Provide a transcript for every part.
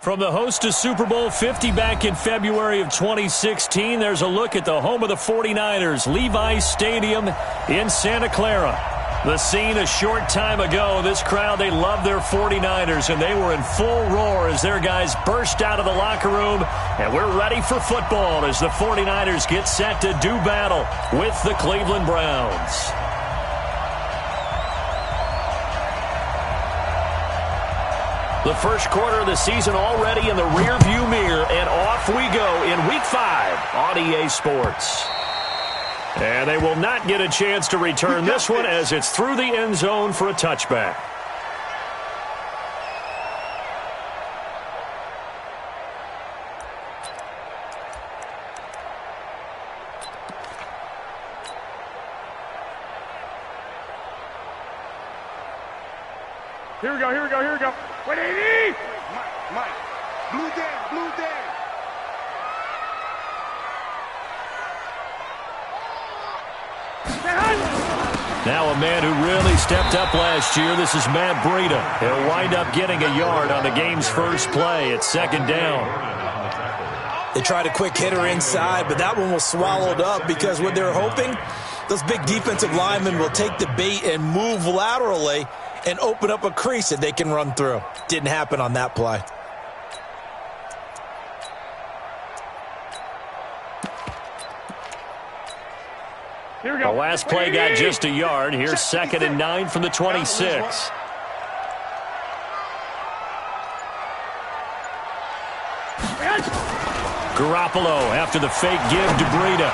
From the host to Super Bowl 50 back in February of 2016, there's a look at the home of the 49ers, Levi's Stadium in Santa Clara. The scene a short time ago, this crowd, they love their 49ers, and they were in full roar as their guys burst out of the locker room, and we're ready for football as the 49ers get set to do battle with the Cleveland Browns. The first quarter of the season already in the rearview mirror, and off we go in Week 5 on EA Sports. And they will not get a chance to return this one as it's through the end zone for a touchback. Here we go. What do you need? Mike. Blue Dan. Now a man who really stepped up last year. This is Matt Breida. He'll wind up getting a yard on the game's first play. It's second down. They tried a quick hitter inside, but that one was swallowed up because what they're hoping, those big defensive linemen will take the bait and move laterally and open up a crease that they can run through. Didn't happen on that play. Here we go. The last play got just a yard. Here's 2nd and 9 from the 26. Garoppolo after the fake give to Breida.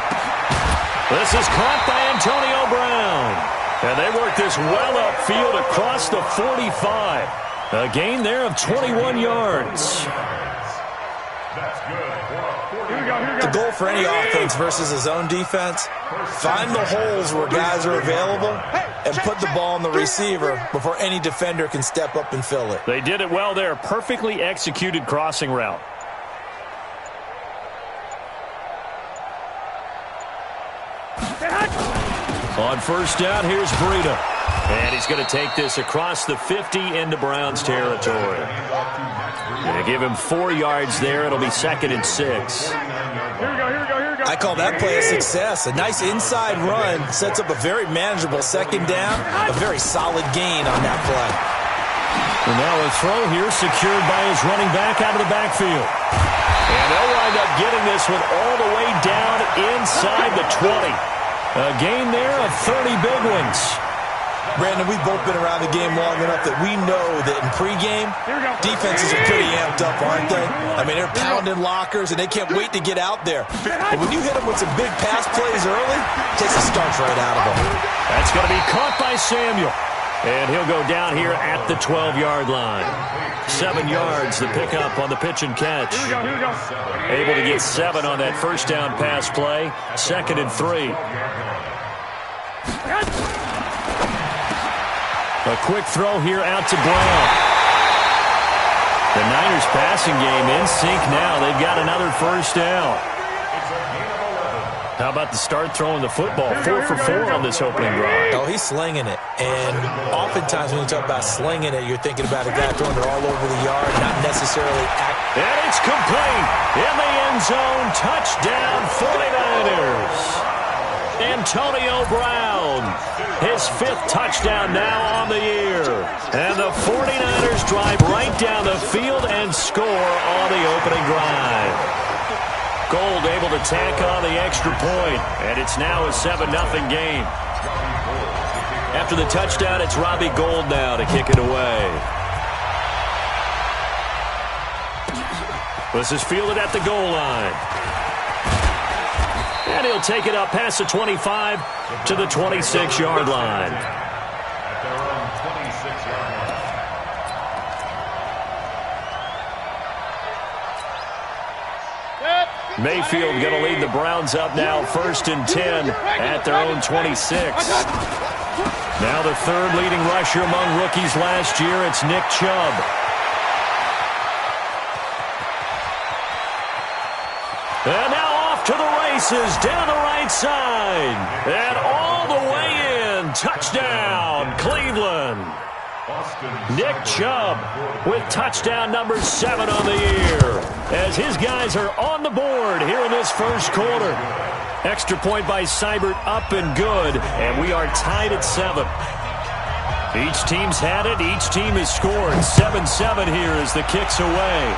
This is caught by Antonio Brown. And they work this well upfield across the 45. A gain there of 21 yards. The goal for any offense versus a zone defense, find the holes where guys are available and put the ball on the receiver before any defender can step up and fill it. They did it well there. Perfectly executed crossing route. On first down, here's Breida. And he's going to take this across the 50 into Browns territory. They give him 4 yards there. It'll be 2nd and 6. Here we go. I call that play a success. A nice inside run sets up a very manageable second down. A very solid gain on that play. And now a throw here secured by his running back out of the backfield. And they'll wind up getting this one all the way down inside the 20. A gain there of 30 big ones. Brandon, we've both been around the game long enough that we know that in pregame, defenses are pretty amped up, aren't they? I mean, they're pounding lockers, and they can't wait to get out there. But when you hit them with some big pass plays early, it takes the starch right out of them. That's going to be caught by Samuel. And he'll go down here at the 12-yard line. 7 yards, the pickup on the pitch and catch. Here we go. Able to get 7 on that first down pass play. 2nd and 3. A quick throw here out to Brown. The Niners passing game in sync now. They've got another first down. How about the start throwing the football? 4 for 4 on this opening drive. Oh, he's slinging it. And oftentimes when you talk about slinging it, you're thinking about a guy throwing it all over the yard, not necessarily And it's complete. In the end zone. Touchdown 49ers. Antonio Brown. His 5th touchdown now on the year. And the 49ers drive right down the field and score on the opening drive. Gold able to tack on the extra point, and it's now a 7-0 game. After the touchdown, it's Robbie Gould now to kick it away. This is fielded at the goal line. And he'll take it up past the 25 to the 26-yard line. Mayfield going to lead the Browns up now, 1st and 10 at their own 26. Now the 3rd leading rusher among rookies last year, it's Nick Chubb. And now off to the races down the right side. And all the way in. Touchdown, Cleveland. Nick Chubb with touchdown number 7 on the year, as his guys are on the board here in this first quarter. Extra point by Seibert, up and good, and we are tied at 7. Each team's had it. Each team has scored. 7-7 here as the kick's away.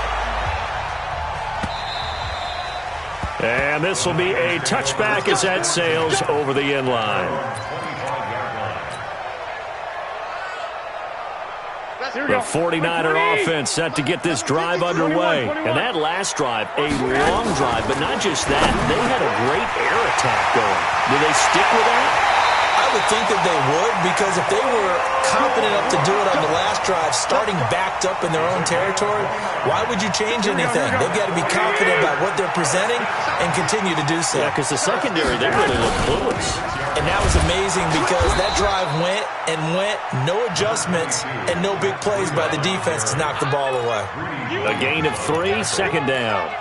And this will be a touchback as that sails over the end line. The 49er offense set to get this drive underway. And that last drive, a long drive, but not just that. They had a great air attack going. Do they stick with that? I would think that they would, because if they were confident enough to do it on the last drive, starting backed up in their own territory, why would you change anything? They've got to be confident about what they're presenting and continue to do so. Yeah, because the secondary, they really look clueless. And that was amazing because that drive went and went, no adjustments, and no big plays by the defense to knock the ball away. A gain of 3, second down.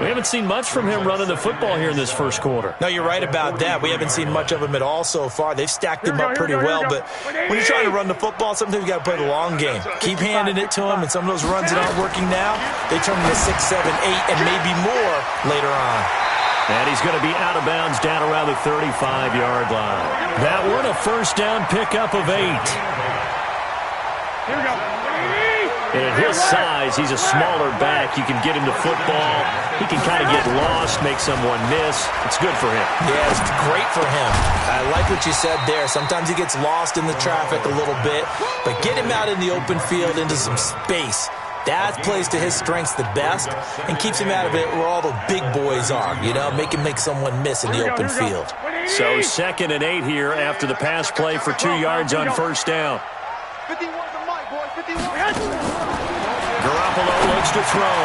We haven't seen much from him running the football here in this first quarter. No, you're right about that. We haven't seen much of him at all so far. They've stacked him up pretty well, but when you're trying to run the football, sometimes you got to play the long game. Keep handing it to him, and some of those runs that aren't working now, they turn into 6, 7, 8, and maybe more later on. And he's going to be out of bounds down around the 35-yard line. That one, a first down pickup of 8. Here we go. And at his size, he's a smaller back. You can get him to football. He can kind of get lost, make someone miss. It's good for him. Yeah, it's great for him. I like what you said there. Sometimes he gets lost in the traffic a little bit, but get him out in the open field into some space. That plays to his strengths the best and keeps him out of it where all the big boys are, you know, make him make someone miss in the open field. So 2nd and 8 here after the pass play for 2 yards on first down. 51's a mic, boy. 51. Garoppolo looks to throw.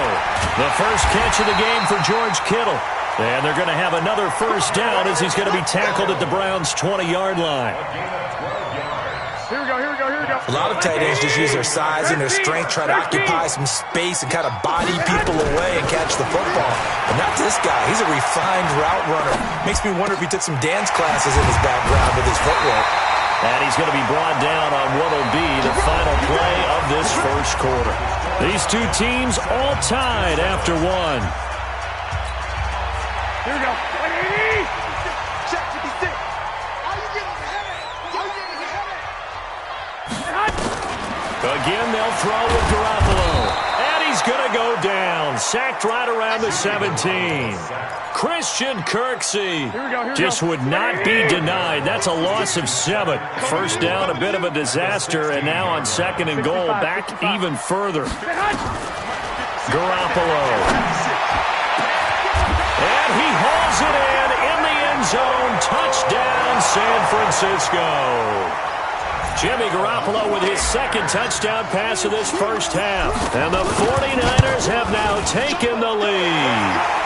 The first catch of the game for George Kittle. And they're going to have another first down as he's going to be tackled at the Browns' 20-yard line. Here we go, here we go, here we go. A lot of tight ends just use their size and their strength, try to occupy some space and kind of body people away and catch the football. But not this guy. He's a refined route runner. Makes me wonder if he took some dance classes in his background with his footwork. And he's going to be brought down on what will be the final play of this first quarter. These two teams all tied after 1. Here we go. 180. Check 56. Again, they'll throw with Garoppolo. And he's going to go down. Sacked right around the 17. Christian Kirksey just would not be denied. That's a loss of 7. First down, a bit of a disaster, and now on 2nd and goal, back even further. Garoppolo. And he hauls it in the end zone. Touchdown, San Francisco. Jimmy Garoppolo with his 2nd touchdown pass of this first half. And the 49ers have now taken the lead.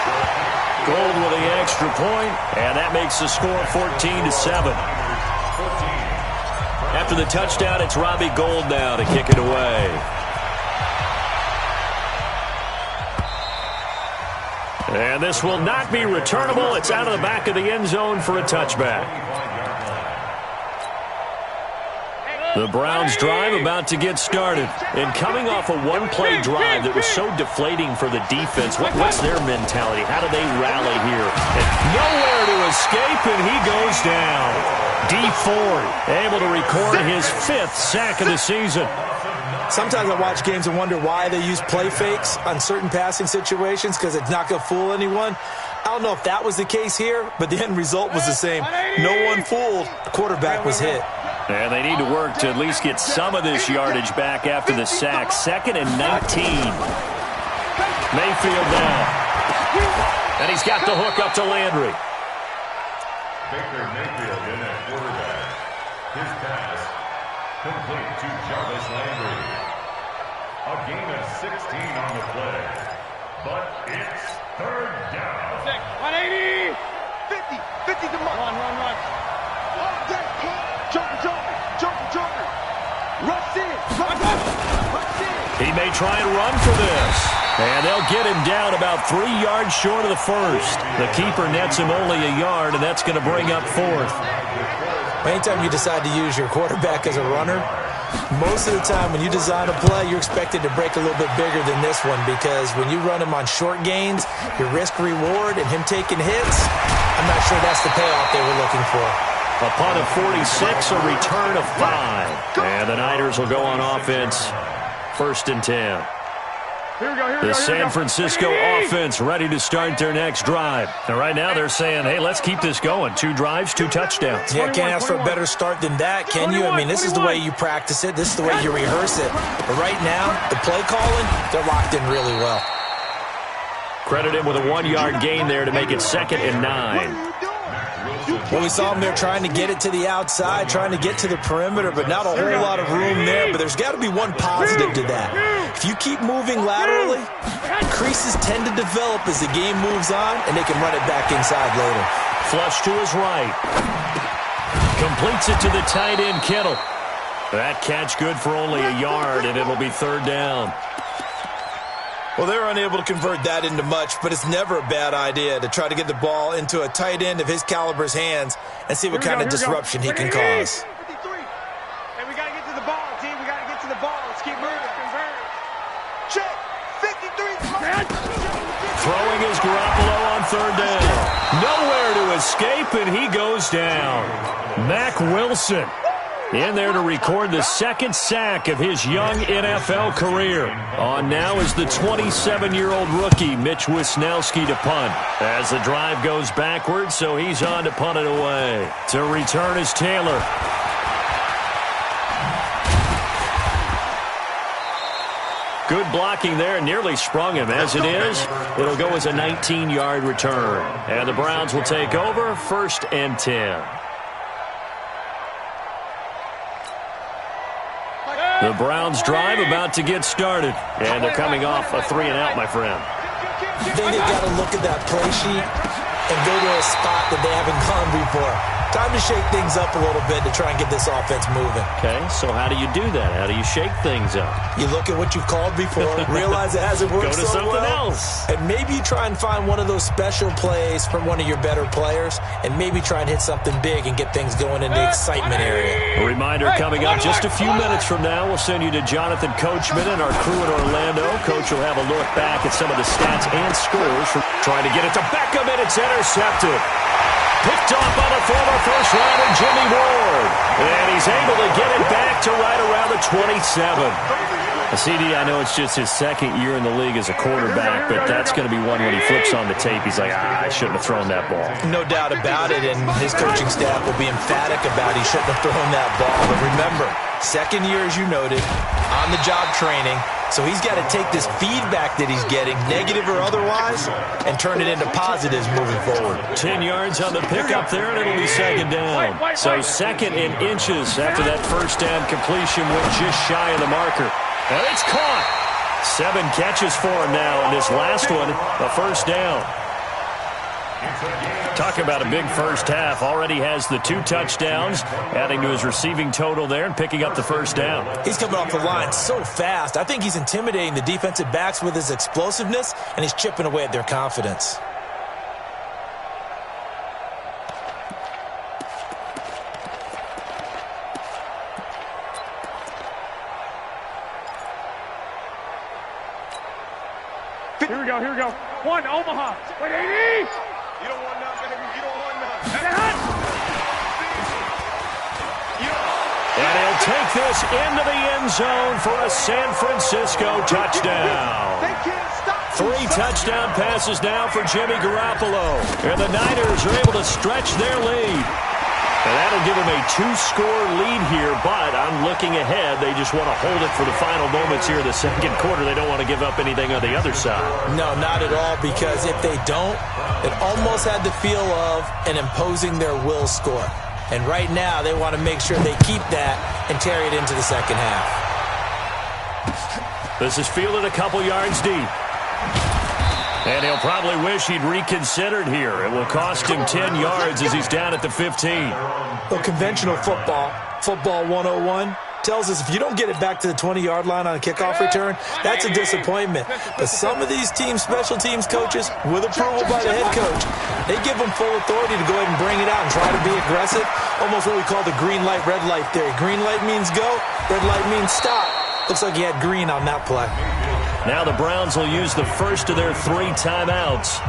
Gold with the extra point, and that makes the score 14-7. After the touchdown, it's Robbie Gould now to kick it away. And this will not be returnable. It's out of the back of the end zone for a touchback. The Browns drive about to get started. And coming off a one-play drive that was so deflating for the defense, what's their mentality? How do they rally here? And nowhere to escape, and he goes down. Dee Ford able to record his 5th sack of the season. Sometimes I watch games and wonder why they use play fakes on certain passing situations, because it's not going to fool anyone. I don't know if that was the case here, but the end result was the same. No one fooled. The quarterback was hit. And they need to work to at least get some of this yardage back after the sack. 2nd and 19. Mayfield now. And he's got the hook up to Landry. Baker Mayfield in at quarterback. His pass complete to Jarvis Landry. A gain of 16 on the play. But it's 3rd down. 180. 50. 50 to run. He may try and run for this. And they'll get him down about 3 yards short of the first. The keeper nets him only a yard, and that's going to bring up 4th. Anytime you decide to use your quarterback as a runner, Most of the time when you design a play, you're expected to break a little bit bigger than this one because when you run him on short gains, your risk-reward and him taking hits, I'm not sure that's the payoff they were looking for. A punt of 46, a return of 5. And the Niners will go on offense, 1st and 10. The San Francisco offense ready to start their next drive. And right now they're saying, hey, let's keep this going. 2 drives, 2 touchdowns. Yeah, can't ask for a better start than that, can you? I mean, this is the way you practice it. This is the way you rehearse it. But right now, the play calling, they're locked in really well. Credit him with a 1-yard gain there to make it 2nd and 9. Well, we saw him there trying to get it to the outside, trying to get to the perimeter, but not a whole lot of room there. But there's got to be one positive to that. If you keep moving laterally, creases tend to develop as the game moves on, and they can run it back inside later. Flush to his right. Completes it to the tight end, Kittle. That catch good for only a yard, and it'll be 3rd down. Well, they were unable to convert that into much, but it's never a bad idea to try to get the ball into a tight end of his caliber's hands and see what kind of disruption he can cause. 53. Hey, we got to get to the ball, team. We got to get to the ball. Let's keep moving. Convert. Check. 53. Throwing is Garoppolo on 3rd down. Nowhere to escape, and he goes down. Mack Wilson in there to record the 2nd sack of his young NFL career. On now is the 27-year-old rookie, Mitch Wisnowski, to punt. As the drive goes backwards, so he's on to punt it away. To return is Taylor. Good blocking there, nearly sprung him. As it is, it'll go as a 19-yard return. And the Browns will take over, 1st and 10. The Browns drive about to get started. And they're coming off a 3-and-out, my friend. I think they've got to look at that play sheet and go to a spot that they haven't gone before. Time to shake things up a little bit to try and get this offense moving. Okay, so how do you do that? How do you shake things up? You look at what you've called before, realize it hasn't worked so well. Go to something else. And maybe you try and find one of those special plays from one of your better players, and maybe try and hit something big and get things going in the excitement area. A reminder coming up just a few minutes from now, we'll send you to Jonathan Coachman and our crew in Orlando. Coach will have a look back at some of the stats and scores from trying to get it to Beckham, and it's intercepted. Picked off by the former first-rounder Jimmy Ward. And he's able to get it back to right around the 27. CD, I know it's just his 2nd year in the league as a quarterback, but that's going to be one when he flips on the tape. He's like, I shouldn't have thrown that ball. No doubt about it, and his coaching staff will be emphatic about he shouldn't have thrown that ball. But remember, 2nd year, as you noted, on-the-job training. So he's got to take this feedback that he's getting, negative or otherwise, and turn it into positives moving forward. 10 yards on the pickup there, and it'll be 2nd down. So 2nd in inches after that 1st down completion went just shy of the marker. And it's caught. 7 catches for him now, and this last one, a 1st down. Talk about a big first half. Already has the 2 touchdowns, adding to his receiving total there and picking up the 1st down. He's coming off the line so fast. I think he's intimidating the defensive backs with his explosiveness, and he's chipping away at their confidence. Here we go, here we go. 1, Omaha. Wait, 80! You don't want none, baby. You don't want none. And he'll take this into the end zone for a San Francisco touchdown. 3 touchdown passes now for Jimmy Garoppolo. And the Niners are able to stretch their lead. And that'll give them a 2-score lead here, but I'm looking ahead. They just want to hold it for the final moments here in the 2nd quarter. They don't want to give up anything on the other side. No, not at all, because if they don't, it almost had the feel of an imposing their will score. And right now, they want to make sure they keep that and carry it into the 2nd half. This is fielded a couple yards deep. And he'll probably wish he'd reconsidered here. It will cost him 10 yards as he's down at the 15. Well, conventional football 101, tells us if you don't get it back to the 20-yard line on a kickoff return, that's a disappointment. But some of these teams, special teams coaches, with approval by the head coach, they give them full authority to go ahead and bring it out and try to be aggressive. Almost what we call the green light, red light theory. Green light means go, red light means stop. Looks like he had green on that play. Now the Browns will use the first of their 3 timeouts,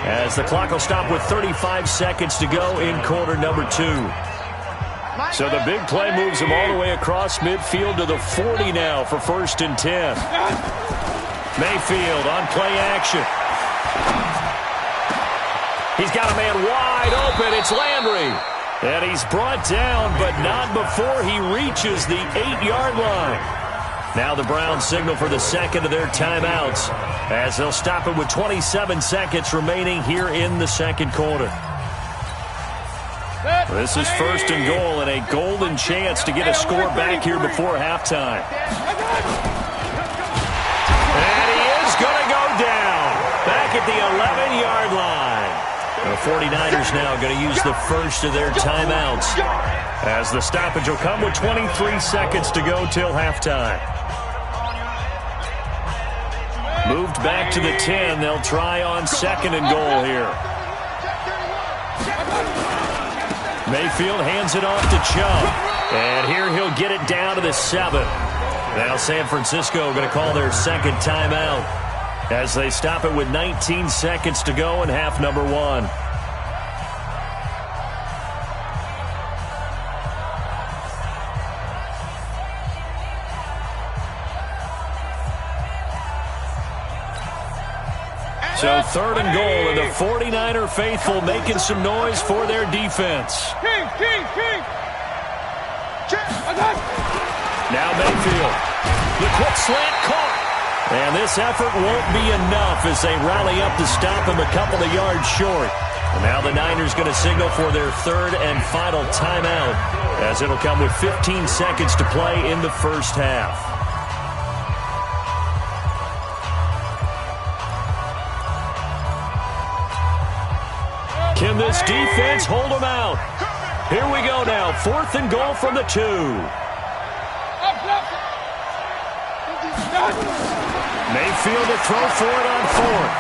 as the clock will stop with 35 seconds to go in quarter number 2. So the big play moves him all the way across midfield to the 40 now for 1st and 10. Mayfield on play action. He's got a man wide open. It's Landry. And he's brought down, but not before he reaches the 8-yard line. Now the Browns signal for the second of their timeouts, as they'll stop it with 27 seconds remaining here in the second quarter. This is 1st and goal, and a golden chance to get a score back here before halftime. And he is going to go down back at the 11-yard line. The 49ers now going to use the first of their timeouts, as the stoppage will come with 23 seconds to go till halftime. Moved back to the 10. They'll try on 2nd and goal here. Mayfield hands it off to Chubb. And here he'll get it down to the 7. Now San Francisco going to call their second timeout, as they stop it with 19 seconds to go in half number 1. So 3rd and goal, and the 49er faithful making some noise for their defense. Now Mayfield. The quick slant caught. And this effort won't be enough as they rally up to stop him a couple of yards short. And now the Niners going to signal for their 3rd and final timeout, as it'll come with 15 seconds to play in the first half. Can this defense hold them out? Here we go now. 4th and goal from the 2. Mayfield to throw for it on 4th.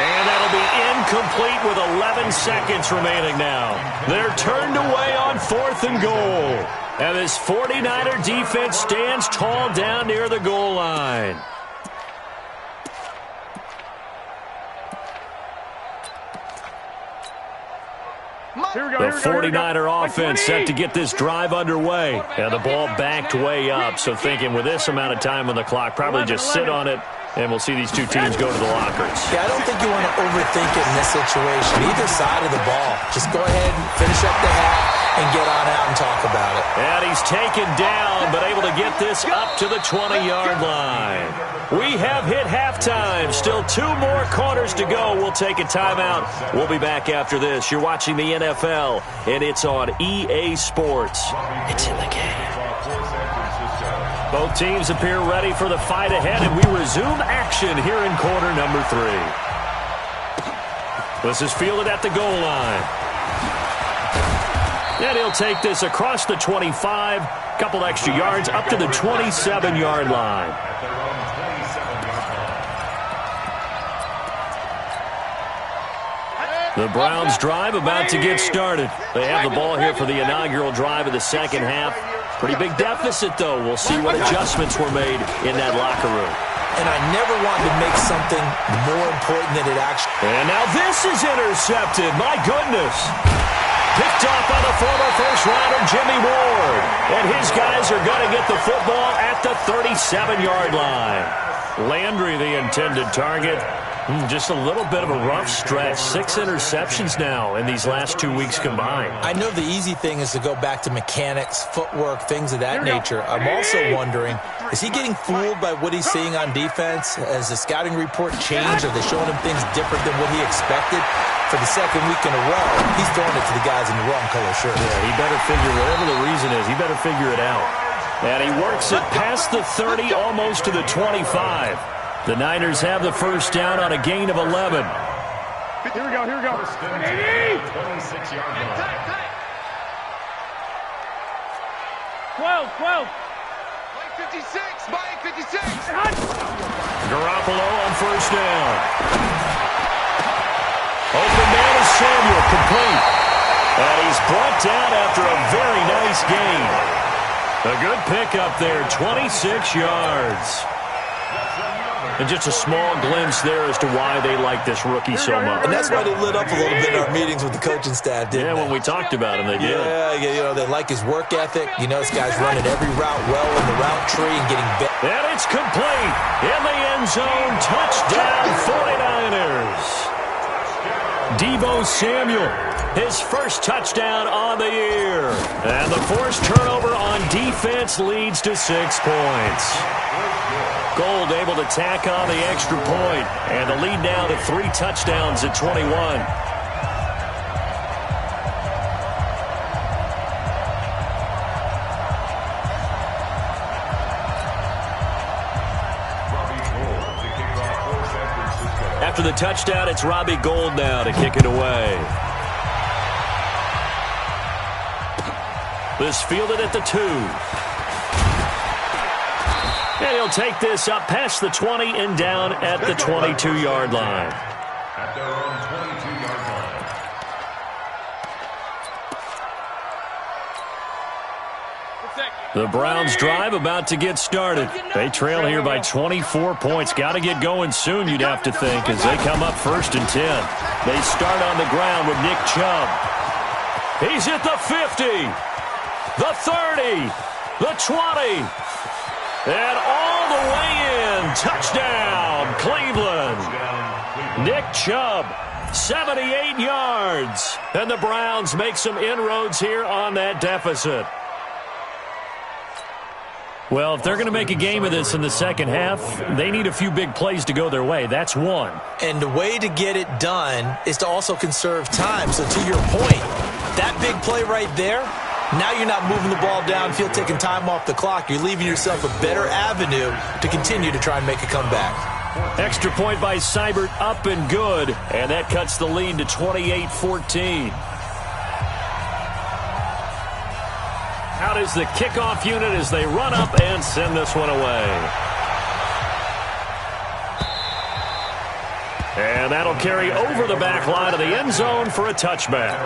And that'll be incomplete with 11 seconds remaining now. They're turned away on 4th and goal. And this 49er defense stands tall down near the goal line. The 49er offense set to get this drive underway. And the ball backed way up. So thinking with this amount of time on the clock, probably just sit on it, and we'll see these two teams go to the lockers. Yeah, I don't think you want to overthink it in this situation. Either side of the ball. Just go ahead, finish up the half, and get on out and talk about it. And he's taken down, but able to get this up to the 20-yard line. We have hit halftime. Still 2 more quarters to go. We'll take a timeout. We'll be back after this. You're watching the NFL, and it's on EA Sports. It's in the game. Both teams appear ready for the fight ahead, and we resume action here in quarter number 3. This is fielded at the goal line. And he'll take this across the 25, couple extra yards, up to the 27-yard line. The Browns drive about to get started. They have the ball here for the inaugural drive of the second half. Pretty big deficit, though. We'll see what adjustments were made in that locker room. And I never wanted to make something more important than it actually. And now this is intercepted. My goodness. Picked off by the former first-rounder Jimmy Ward. And his guys are going to get the football at the 37-yard line. Landry, the intended target. Just a little bit of a rough stretch. 6 interceptions now in these last 2 weeks combined. I know the easy thing is to go back to mechanics, footwork, things of that nature. I'm also wondering, is he getting fooled by what he's seeing on defense? Has the scouting report changed? Are they showing him things different than what he expected? For the second week in a row, he's throwing it to the guys in the wrong color shirt. Yeah, he better figure, whatever the reason is, he better figure it out. And he works it past the 30, almost to the 25. The Niners have the first down on a gain of 11. Here we go, here we go. 26-yard line. 12. Mike 56, Mike 56. Garoppolo on first down. Open man is Samuel, complete. And he's brought down after a very nice gain. A good pickup there, 26 yards. And just a small glimpse there as to why they like this rookie so much. And that's why they lit up a little bit in our meetings with the coaching staff, didn't they? When we talked about him, they did. Yeah, they like his work ethic. You know, this guy's running every route well in the route tree and getting better. And it's complete. In the end zone, touchdown 49ers. Deebo Samuel, his first touchdown on the year. And the forced turnover on defense leads to 6 points. Gold able to tack on the extra point, and the lead now to 3 touchdowns at 21. After the touchdown, it's Robbie Gould now to kick it away. This fielded at the 2. And he'll take this up past the 20 and down at the 22-yard line. At their own 22-yard line. The Browns drive about to get started. They trail here by 24 points. Got to get going soon, you'd have to think, as they come up 1st and 10. They start on the ground with Nick Chubb. He's at the 50, the 30, the 20. And all the way in, touchdown, Cleveland. Nick Chubb, 78 yards. And the Browns make some inroads here on that deficit. Well, if they're going to make a game of this in the second half, they need a few big plays to go their way. That's one. And the way to get it done is to also conserve time. So to your point, that big play right there, now you're not moving the ball downfield, taking time off the clock. You're leaving yourself a better avenue to continue to try and make a comeback. Extra point by Seibert, up and good. And that cuts the lead to 28-14. Out is the kickoff unit as they run up and send this one away. And that'll carry over the back line of the end zone for a touchback.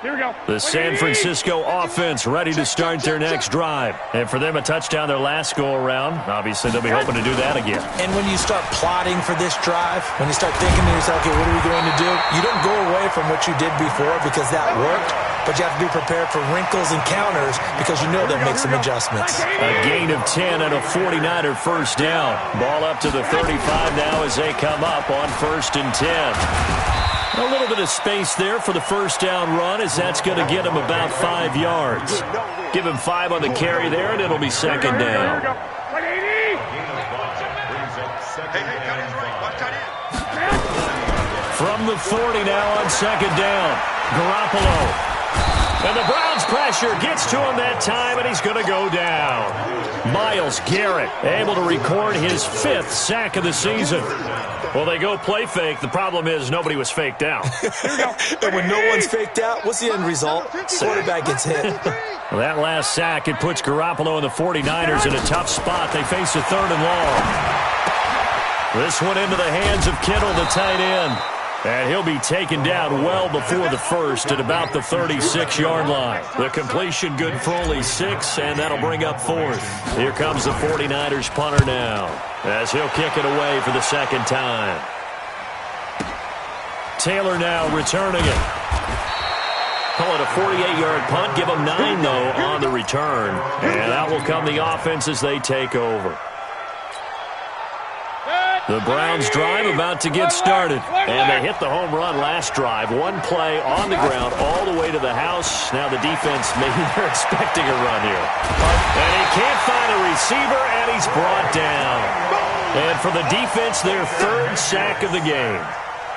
Here we go. The San Francisco offense ready to start their next drive. And for them, a touchdown their last go-around. Obviously, they'll be hoping to do that again. And when you start plotting for this drive, when you start thinking to yourself, okay, what are we going to do? You don't go away from what you did before because that worked, but you have to be prepared for wrinkles and counters because you know they'll make some adjustments. A gain of 10 and a 49er first down. Ball up to the 35 now as they come up on 1st and 10. A little bit of space there for the first down run as that's going to get him about 5 yards. Give him 5 on the carry there, and it'll be second down. From the 40 now on second down, Garoppolo. And the Browns pressure gets to him that time, and he's going to go down. Myles Garrett able to record his 5th sack of the season. Well, they go play fake. The problem is nobody was faked out. And when no one's faked out, what's the end result? Quarterback gets hit. Well, that last sack, it puts Garoppolo and the 49ers in a tough spot. They face a 3rd and long. This one into the hands of Kittle, the tight end. And he'll be taken down well before the first at about the 36-yard line. The completion good for only 6, and that'll bring up 4th. Here comes the 49ers punter now as he'll kick it away for the second time. Taylor now returning it. Call it a 48-yard punt. Give them 9, though, on the return. And out will come the offense as they take over. The Browns drive about to get started. And they hit the home run last drive. One play on the ground all the way to the house. Now the defense, maybe they're expecting a run here. And he can't find a receiver, and he's brought down. And for the defense, their 3rd sack of the game.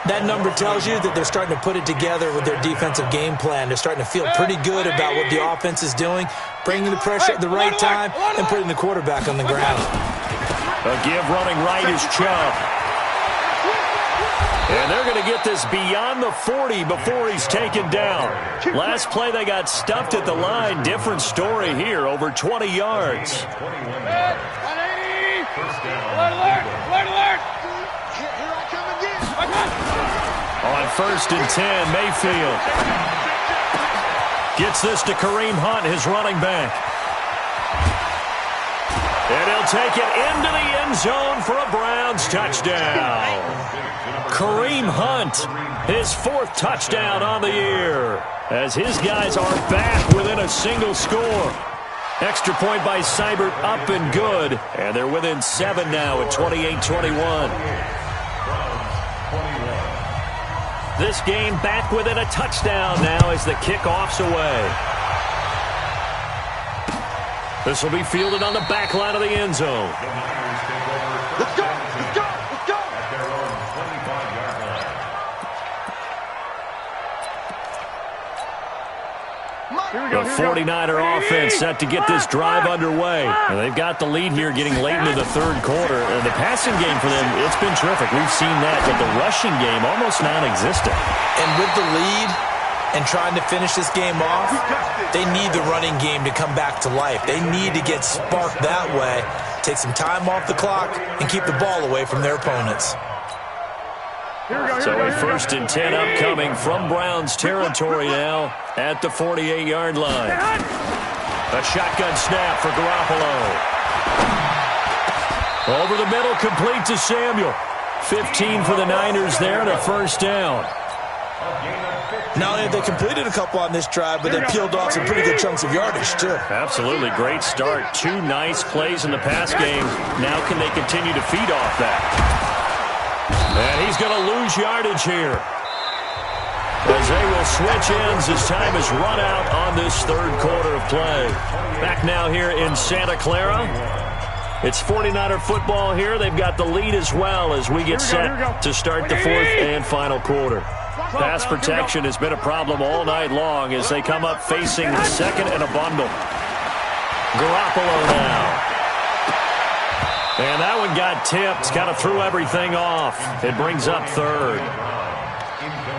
That number tells you that they're starting to put it together with their defensive game plan. They're starting to feel pretty good about what the offense is doing, bringing the pressure at the right time, and putting the quarterback on the ground. A give running right is Chubb. And they're going to get this beyond the 40 before he's taken down. Last play, they got stuffed at the line. Different story here, over 20 yards. First down. Alert! Here I come again. On 1st and 10, Mayfield gets this to Kareem Hunt, his running back. And he'll take it into the end zone for a Browns touchdown. Kareem Hunt, his 4th touchdown on the year, as his guys are back within a single score. Extra point by Seibert, up and good. And they're within 7 now at 28-21. This game back within a touchdown now as the kickoff's away. This will be fielded on the back line of the end zone. Let's go! Let's go! Let's go! At their own 25-yard line. The 49er offense set to get this drive underway. And they've got the lead here getting late into the 3rd quarter. And the passing game for them, it's been terrific. We've seen that, but the rushing game almost non-existent. And with the lead and trying to finish this game off, they need the running game to come back to life. They need to get sparked that way, take some time off the clock, and keep the ball away from their opponents. So a 1st and 10 upcoming from Browns territory now at the 48-yard line. A shotgun snap for Garoppolo. Over the middle, complete to Samuel. 15 for the Niners there and a 1st down. Not only have they completed a couple on this drive, but they peeled off some pretty good chunks of yardage, too. Absolutely great start. 2 nice plays in the pass game. Now can they continue to feed off that? And he's going to lose yardage here, as they will switch ends as time is run out on this 3rd quarter of play. Back now here in Santa Clara. It's 49er football here. They've got the lead as well as we get set to start the 4th and final quarter. Pass protection has been a problem all night long as they come up facing 2nd and a bundle. Garoppolo now. And that one got tipped, kind of threw everything off. It brings up 3rd.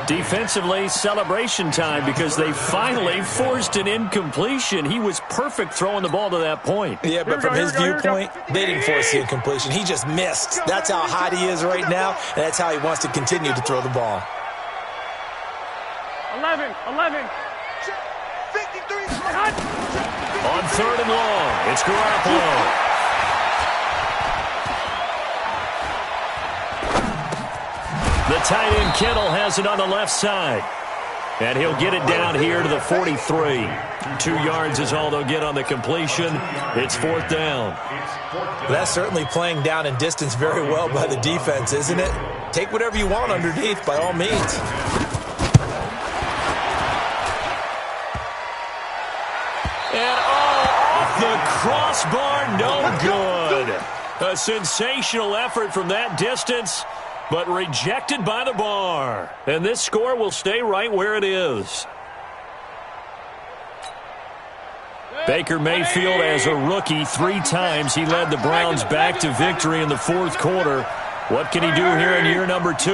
Defensively, celebration time because they finally forced an incompletion. He was perfect throwing the ball to that point. Yeah, but from his viewpoint, they didn't force the incompletion. He just missed. That's how hot he is right now, and that's how he wants to continue to throw the ball. 11. 53. On 3rd and long, it's Garoppolo. The tight end Kittle has it on the left side. And he'll get it down here to the 43. 2 yards is all they'll get on the completion. It's 4th down. That's certainly playing down in distance very well by the defense, isn't it? Take whatever you want underneath, by all means. And off the crossbar, no good. A sensational effort from that distance, but rejected by the bar. And this score will stay right where it is. Baker Mayfield, as a rookie, 3 times he led the Browns back to victory in the 4th quarter. What can he do here in year number 2?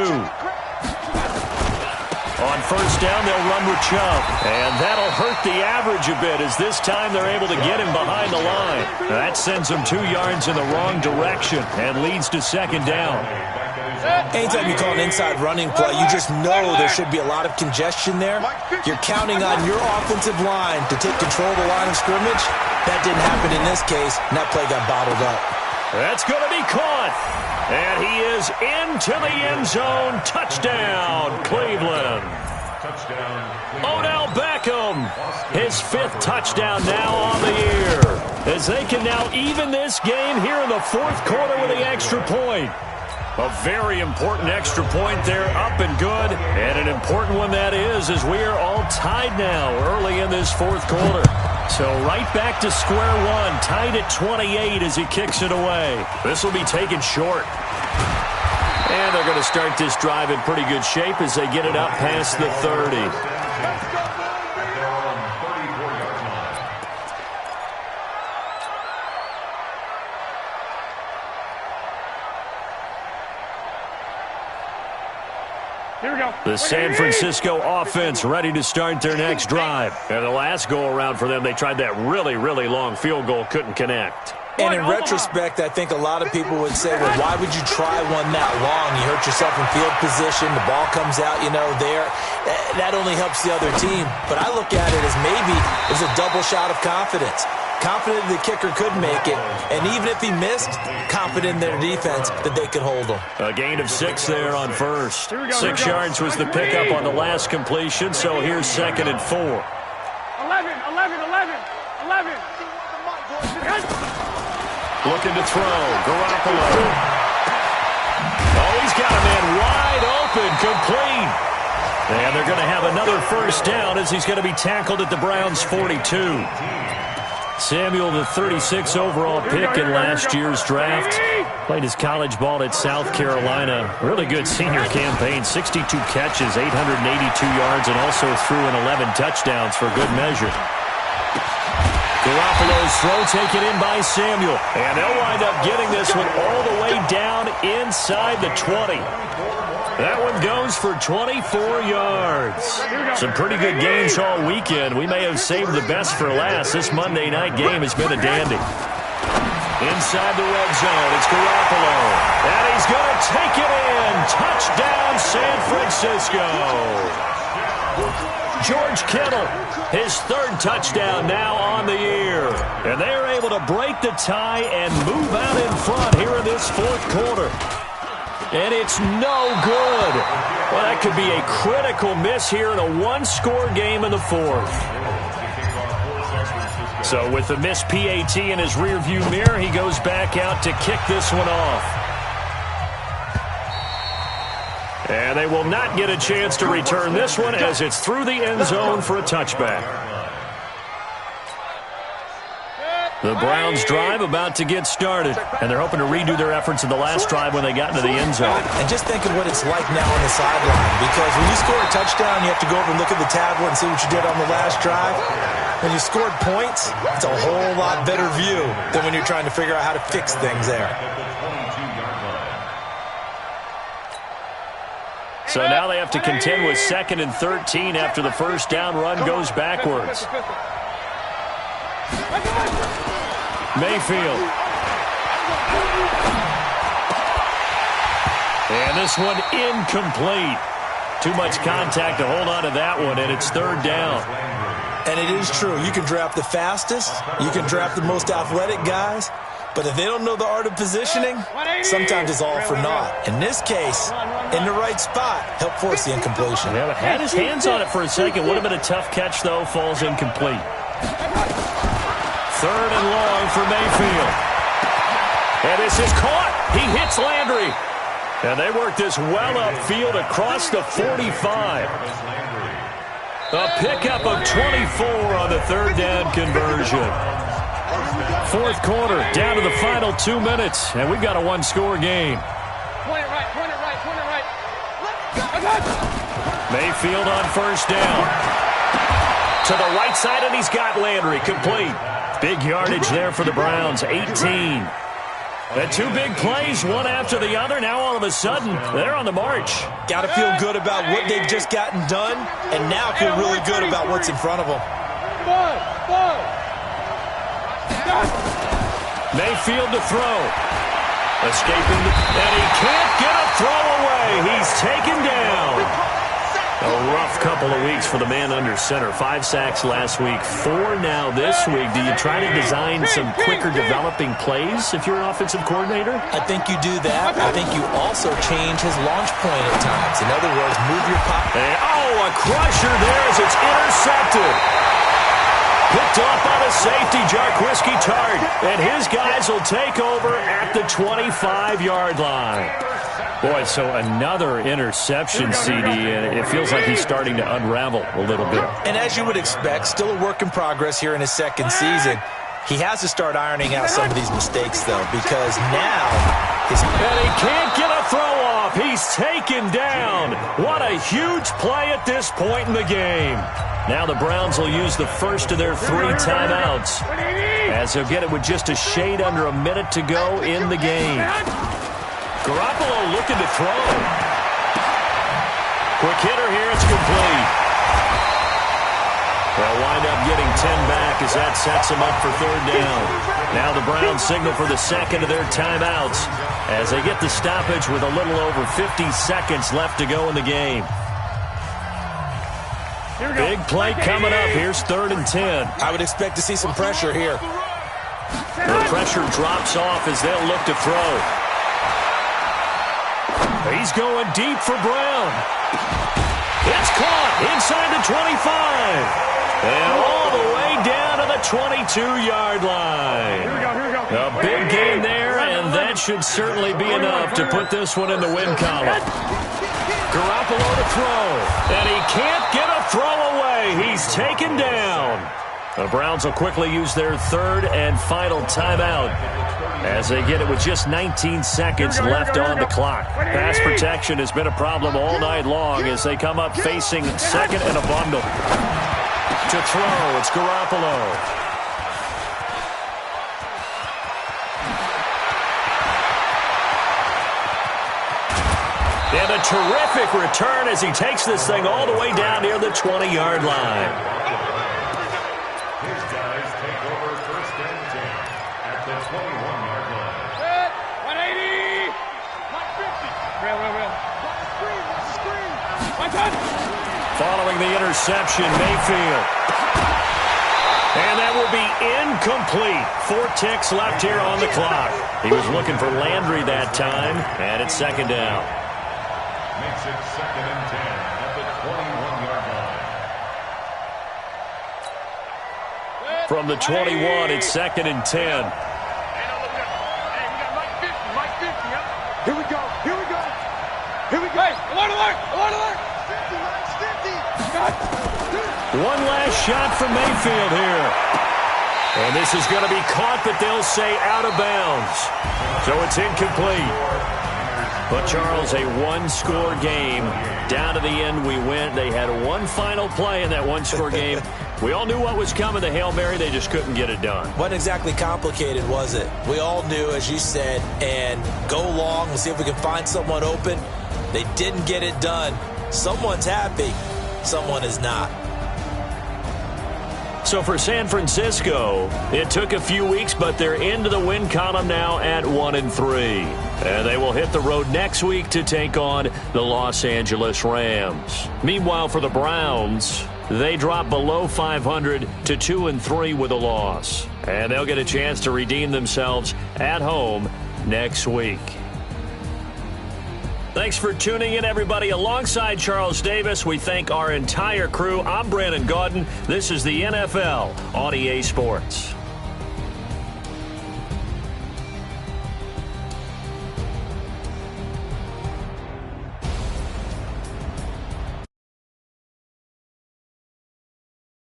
On 1st down, they'll run with Chubb. And that'll hurt the average a bit as this time they're able to get him behind the line. That sends him 2 yards in the wrong direction and leads to 2nd down. Anytime you call an inside running play, you just know there should be a lot of congestion there. You're counting on your offensive line to take control of the line of scrimmage. That didn't happen in this case, and that play got bottled up. That's going to be caught. And he is into the end zone. Touchdown, Cleveland. Odell Beckham, his 5th touchdown now on the year, as they can now even this game here in the 4th quarter with the extra point. A very important extra point there, up and good, and an important one that is, as we are all tied now early in this 4th quarter. So right back to square one, tied at 28 as he kicks it away. This will be taken short. And they're going to start this drive in pretty good shape as they get it up past the 30. The San Francisco offense ready to start their next drive. And the last go-around for them, they tried that really, really long field goal, couldn't connect. And in retrospect, I think a lot of people would say, well, why would you try one that long? You hurt yourself in field position. The ball comes out, there. That only helps the other team. But I look at it as maybe it was a double shot of confidence. Confident the kicker could make it. And even if he missed, confident in their defense that they could hold him. A gain of 6 there on first. 6 yards was the pickup on the last completion, so here's 2nd and 4. 11. Looking to throw. Garoppolo. Oh, he's got a man wide open, complete. And they're going to have another first down as he's going to be tackled at the Browns' 42. Samuel, the 36 overall pick in last year's draft. Played his college ball at South Carolina. Really good senior campaign. 62 catches, 882 yards, and also threw in 11 touchdowns for good measure. Garoppolo's throw taken in by Samuel. And they'll wind up getting this one all the way down inside the 20. That one goes for 24 yards. Some pretty good games all weekend. We may have saved the best for last. This Monday night game has been a dandy. Inside the red zone, it's Garoppolo. And he's going to take it in. Touchdown, San Francisco. George Kittle, his 3rd touchdown now on the year. And they are able to break the tie and move out in front here in this 4th quarter. And it's no good. Well, that could be a critical miss here in a 1-score game in the 4th. So with the missed PAT in his rearview mirror, he goes back out to kick this one off. And they will not get a chance to return this one as it's through the end zone for a touchback. The Browns drive about to get started, and they're hoping to redo their efforts in the last drive when they got into the end zone. And just think of what it's like now on the sideline, because when you score a touchdown, you have to go over and look at the tablet and see what you did on the last drive. When you scored points, it's a whole lot better view than when you're trying to figure out how to fix things there. So now they have to contend with 2nd and 13 after the first down run goes backwards. Mayfield. And this one incomplete. Too much contact to hold on to that one, and it's 3rd down. And it is true. You can draft the fastest. You can draft the most athletic guys. But if they don't know the art of positioning, sometimes it's all for naught. In this case, in the right spot, help force the incompletion. Yeah, but had his hands on it for a second. Would have been a tough catch, though. Falls incomplete. 3rd and long for Mayfield. And this is caught. He hits Landry. And they work this well upfield across the 45. A pickup of 24 on the 3rd down conversion. 4th quarter, down to the final 2 minutes, and we've got a 1-score game. Point it right. Mayfield on first down. To the right side, and he's got Landry complete. Big yardage there for the Browns, 18. And 2 big plays, one after the other. Now all of a sudden, they're on the march. Got to feel good about what they've just gotten done, and now feel really good about what's in front of them. Mayfield to throw. Escaping, and he can't get a throw away. He's taken down. A rough couple of weeks for the man under center. 5 sacks last week, 4 now this week. Do you try to design some quicker developing plays if you're an offensive coordinator? I think you do that. I think you also change his launch point at times. In other words, move your pocket. A crusher there as it's intercepted. Picked off by the safety, Jarquiski Tart. And his guys will take over at the 25-yard line. Boy, so another interception, CD, and it feels like he's starting to unravel a little bit. And as you would expect, still a work in progress here in his 2nd season. He has to start ironing out some of these mistakes, though, because now and he can't get a throw off. He's taken down. What a huge play at this point in the game. Now the Browns will use the first of their 3 timeouts, as they'll get it with just a shade under a minute to go in the game. Garoppolo looking to throw. Quick hitter here, it's complete. They'll wind up getting 10 back as that sets him up for 3rd down. Now the Browns signal for the second of their timeouts as they get the stoppage with a little over 50 seconds left to go in the game. Big play coming up. Here's 3rd and 10. I would expect to see some pressure here. The pressure drops off as they'll look to throw. He's going deep for Brown. It's caught inside the 25. And all the way down to the 22-yard line. Here we go. A big gain there, and that should certainly be enough to put this one in the win column. Garoppolo to throw, and he can't get a throw away. He's taken down. The Browns will quickly use their 3rd and final timeout as they get it with just 19 seconds left on the clock. Pass protection has been a problem all night long as they come up facing 2nd and a bundle. To throw, it's Garoppolo. And a terrific return as he takes this thing all the way down near the 20-yard line. His guys take over 1st and 10 at the 21-yard line. 180. 150. Real. Screen. Following the interception, Mayfield. And that will be incomplete. 4 ticks left here on the clock. He was looking for Landry that time, and it's 2nd down. Makes it 2nd and 10 at the 21-yard line. From the 21, it's 2nd and 10. Hey, we got Mike 50, huh? Here we go. Hey, alert. 50. One last shot from Mayfield here. And this is going to be caught, but they'll say out of bounds. So it's incomplete. But, Charles, a one-score game. Down to the end, we went. They had one final play in that one-score game. We all knew what was coming, the Hail Mary. They just couldn't get it done. Wasn't exactly complicated, was it? We all knew, as you said, and go long and see if we can find someone open. They didn't get it done. Someone's happy. Someone is not. So for San Francisco, it took a few weeks, but they're into the win column now at 1-3. And they will hit the road next week to take on the Los Angeles Rams. Meanwhile, for the Browns, they drop below 500 to 2-3 with a loss. And they'll get a chance to redeem themselves at home next week. Thanks for tuning in, everybody. Alongside Charles Davis, we thank our entire crew. I'm Brandon Gaudin. This is the NFL on EA Sports.